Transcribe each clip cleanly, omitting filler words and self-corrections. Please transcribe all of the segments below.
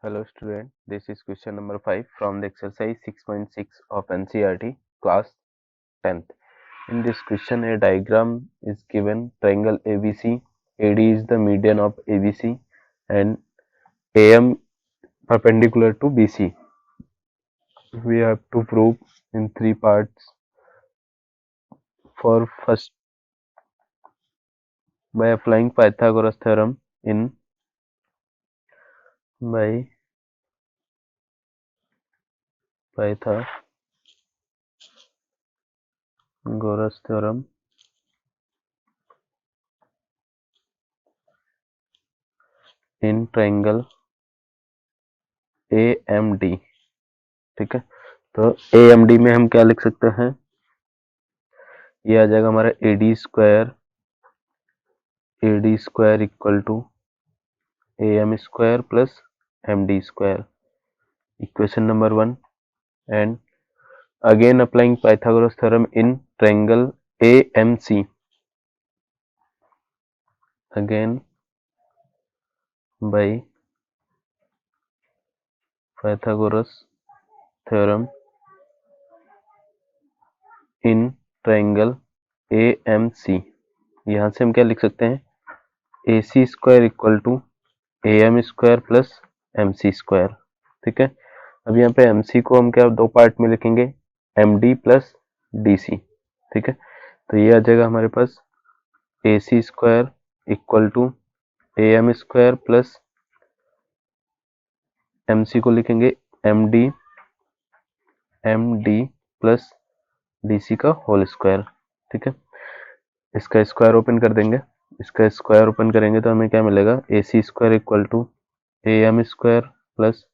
Hello student, this is question number 5 from the exercise 6.6 of NCERT class 10th. In this question a diagram is given. Triangle ABC, AD is the median of ABC and AM perpendicular to BC. We have to prove in 3 parts. For first, by applying Pythagoras theorem in by Pythagoras theorem in triangle AMD. ठीक है, तो AMD में हम क्या लिख सकते हैं? ये आ जाएगा हमारा AD square equal to AM square plus MD square, equation number 1. And again applying Pythagoras theorem in triangle AMC, again by Pythagoras theorem in triangle AMC. यहाँ से हम क्या लिख सकते हैं? AC square equal to AM square plus MC square. ठीक है, अब यहाँ पे MC को हम क्या दो पार्ट में लिखेंगे, MD प्लस DC. ठीक है, तो ये आ जाएगा हमारे पास AC square equal to AM square plus MC को लिखेंगे MD प्लस DC का होल स्क्वायर. ठीक है, इसका स्क्वायर ओपन कर देंगे. इसका स्क्वायर ओपन करेंगे तो हमें क्या मिलेगा? AC square equal to AM square plus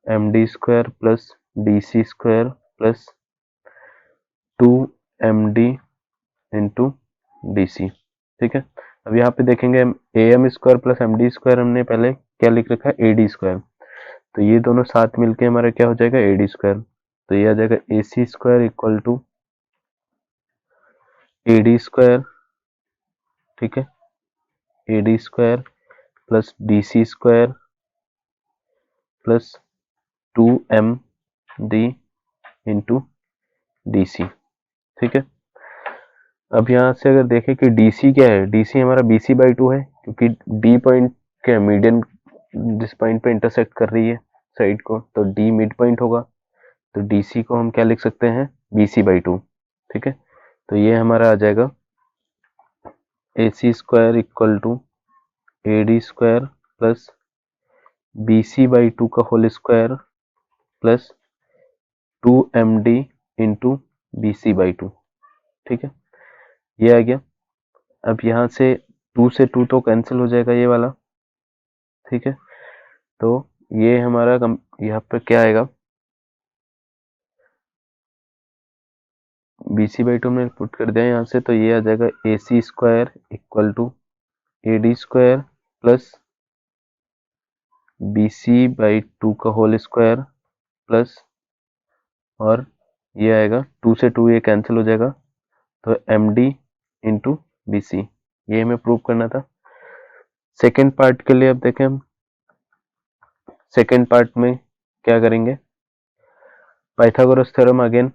MD square plus DC square plus 2MD into DC. ठीक है, अब यहाँ पे देखेंगे AM square plus MD square हमने पहले क्या लिख रखा है? AD square. तो ये दोनों साथ मिलके हमारा क्या हो जाएगा? AD square. तो ये आ जाएगा AC square equal to AD square. ठीक है, AD square plus DC square plus 2MD into DC. ठीक है, अब यहाँ से अगर देखें कि DC क्या है, DC हमारा BC/2 है, क्योंकि D पॉइंट क्या मीडियन जिस पॉइंट पे इंटरसेक्ट कर रही है साइड को, तो D मिड पॉइंट होगा. तो DC को हम क्या लिख सकते हैं? BC/2. ठीक है, तो ये हमारा आ जाएगा AC square equal to AD square plus BC/2 का whole square plus 2MD into BC/2. ठीक है, ये आ गया. अब यहाँ से 2 से 2 तो कैंसिल हो जाएगा ये वाला. ठीक है, तो ये हमारा यहाँ पर क्या आएगा? BC/2 में पुट कर दिया यहाँ से, तो ये आ जाएगा AC square equal to AD square plus BC/2 का होल स्क्वायर प्लस, और ये आएगा 2 से 2 ये कैंसिल हो जाएगा, तो MD इंटू BC. ये हमें प्रूव करना था. सेकेंड पार्ट के लिए अब देखें हम सेकेंड पार्ट में क्या करेंगे? पाइथागोरस थ्योरम अगेन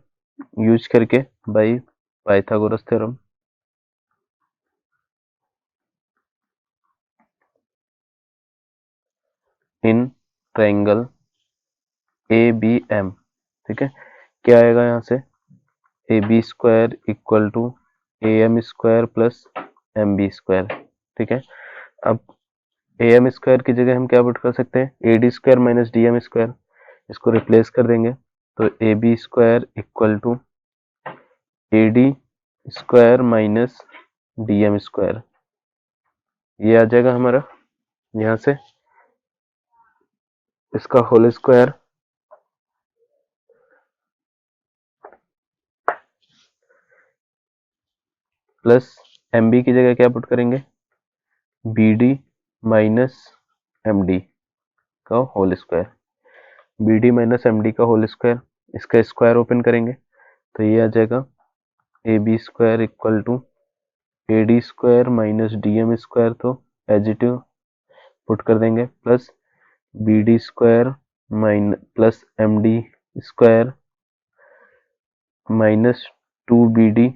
यूज करके by Pythagoras theorem in triangle ABM. ठीक है, क्या आएगा यहाँ से? AB square equal to AM square plus MB square. ठीक है, अब AM स्क्वायर की जगह हम क्या पुट कर सकते हैं? AD square minus DM square. इसको रिप्लेस कर देंगे, तो AB square equal to AD square minus DM square. ये आ जाएगा हमारा यहाँ से इसका होल स्क्वायर प्लस MB की जगह क्या पुट करेंगे? BD माइनस MD का whole square. BD minus MD का होल स्क्वायर, इसका स्क्वायर ओपन करेंगे तो ये आ जाएगा AB square equal to AD square minus DM square, तो एजिटिव पुट कर देंगे plus B D square plus M D square minus 2 BD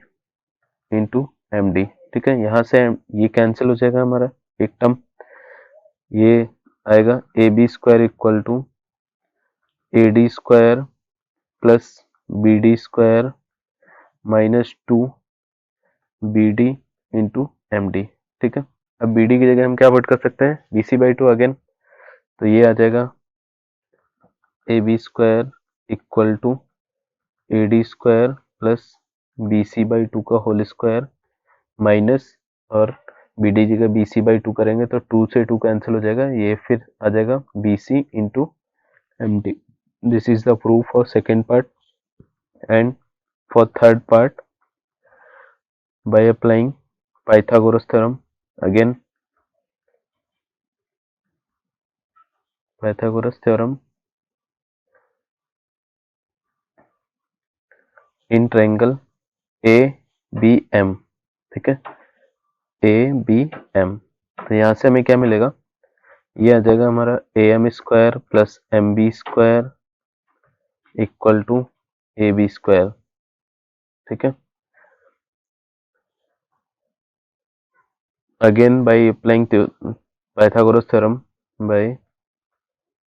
into M D. ठीक है, यहाँ से ये कैंसिल हो जाएगा हमारा एक टर्म, ये आएगा A B square equal to A D square plus B D square -2 BD into M D. ठीक है, अब BD की जगह हम क्या पुट कर सकते हैं, BC/2 अगेन, तो ये आ जाएगा A B square equal to A D square plus BC/2 का होल स्क्वायर माइनस, और BD जगह BC/2 करेंगे तो 2 से 2 कैंसिल हो जाएगा, ये फिर आ जाएगा BC into M D. This is the proof for second part, and for third part by applying Pythagoras theorem, again Pythagoras theorem in triangle ABM। ठीक है, ABM, तो यहाँ से हमें क्या मिलेगा, ये आ जाएगा हमारा AM square plus MB square equal to AB square. ठीक है, again by applying Pythagoras theorem, by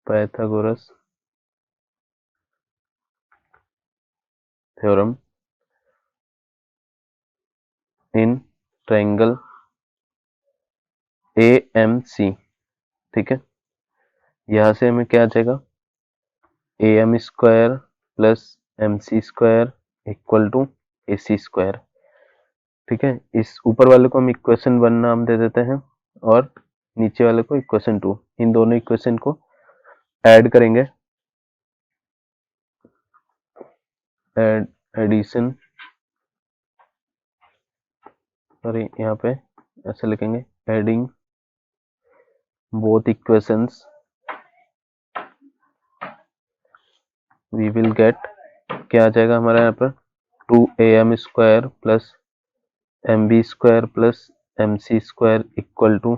Pythagoras theorem in triangle AMC। ठीक है, यहाँ से हमें क्या आ जाएगा, AM square plus MC square equal to AC square. ठीक है, इस ऊपर वाले को हम इक्वेशन 1 नाम दे देते हैं और नीचे वाले को इक्वेशन 2, इन दोनों इक्वेशन को ऐड करेंगे, एडिशन, सॉरी यहाँ पे ऐसे लिखेंगे, adding both equations we will get, क्या आ जाएगा हमारा यहाँ पर 2AM square plus MB square plus MC square equal to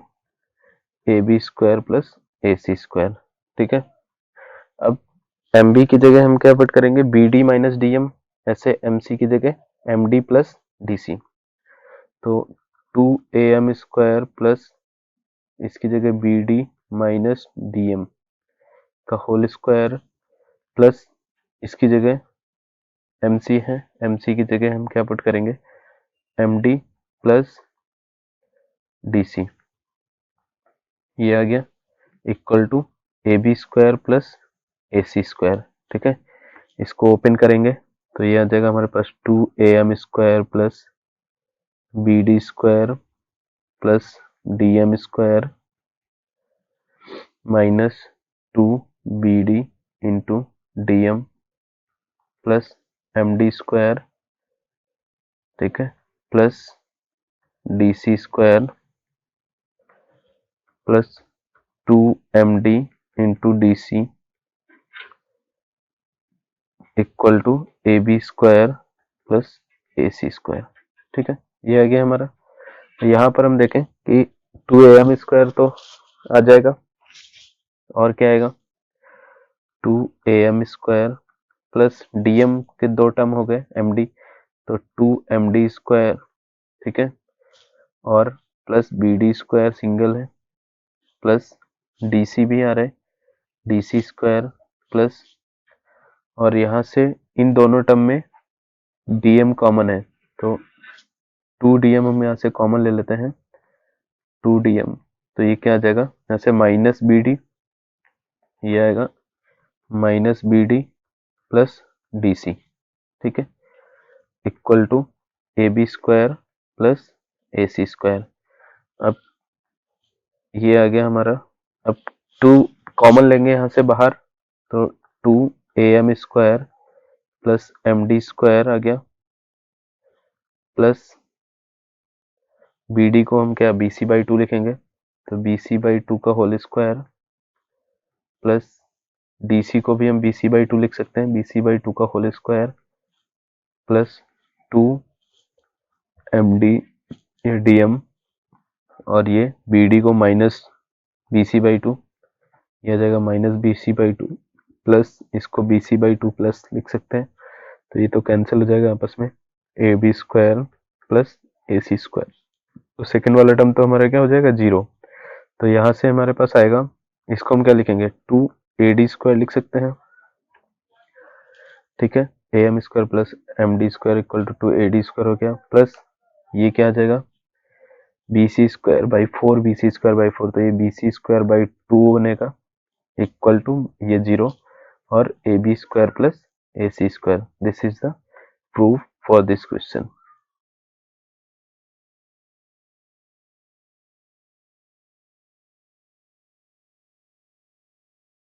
AB square plus AC square. ठीक है, अब MB की जगह हम क्या पुट करेंगे, BD माइनस DM, ऐसे MC की जगह MD प्लस DC, तो 2AM स्क्वायर प्लस इसकी जगह BD माइनस DM का होल स्क्वायर प्लस इसकी जगह MC है, MC की जगह हम क्या पुट करेंगे, MD प्लस DC, ये आ गया equal to AB square plus AC square. ठीक है, इसको ओपन करेंगे तो ये आ जाएगा हमारे पास 2AM square plus BD square plus DM square minus 2BD into DM plus MD square. ठीक है, plus DC square plus 2MD into DC equal to AB square plus AC square. ठीक है, ये आ गया हमारा। यहाँ पर हम देखें कि 2AM स्क्वायर तो आ जाएगा, और क्या आएगा 2AM स्क्वायर प्लस DM के दो टर्म हो गए MD, तो 2MD स्क्वायर। ठीक है, और प्लस BD स्क्वायर सिंगल है, प्लस DC भी आ रहा है, DC स्क्वायर प्लस, और यहाँ से इन दोनों टर्म में DM कॉमन है, तो 2DM हम यहाँ से कॉमन ले लेते हैं, 2DM, तो ये क्या आ जाएगा, यहाँ से माइनस BD, ये आएगा माइनस BD प्लस DC। ठीक है, equal to AB square plus AC square. अब ये आ गया हमारा, अब 2 कॉमन लेंगे यहाँ से बाहर, तो 2AM square plus MD square आ गया, प्लस BD को हम क्या BC/2 लिखेंगे, तो BC/2 का होल स्क्वायर, प्लस DC को भी हम BC/2 लिख सकते हैं, BC/2 का whole square, plus 2MD DM, और ये BD को माइनस BC/2, ये आ जाएगा -BC/2 प्लस इसको BC/2 प्लस लिख सकते हैं, तो ये तो कैंसिल हो जाएगा आपस में, AB² प्लस AC²। तो सेकेंड वाला टर्म तो हमारा क्या हो जाएगा 0। तो यहाँ से हमारे पास आएगा, इसको हम क्या लिखेंगे 2AD² लिख सकते हैं, ठीक है। AM² plus MD² equal to 2AD² हो गया, प्लस ये क्या आ जाएगा BC²/4 BC²/4, तो ये BC²/2 बनेगा इक्वल टू ये 0 और AB² plus AC²। This is the proof for this question.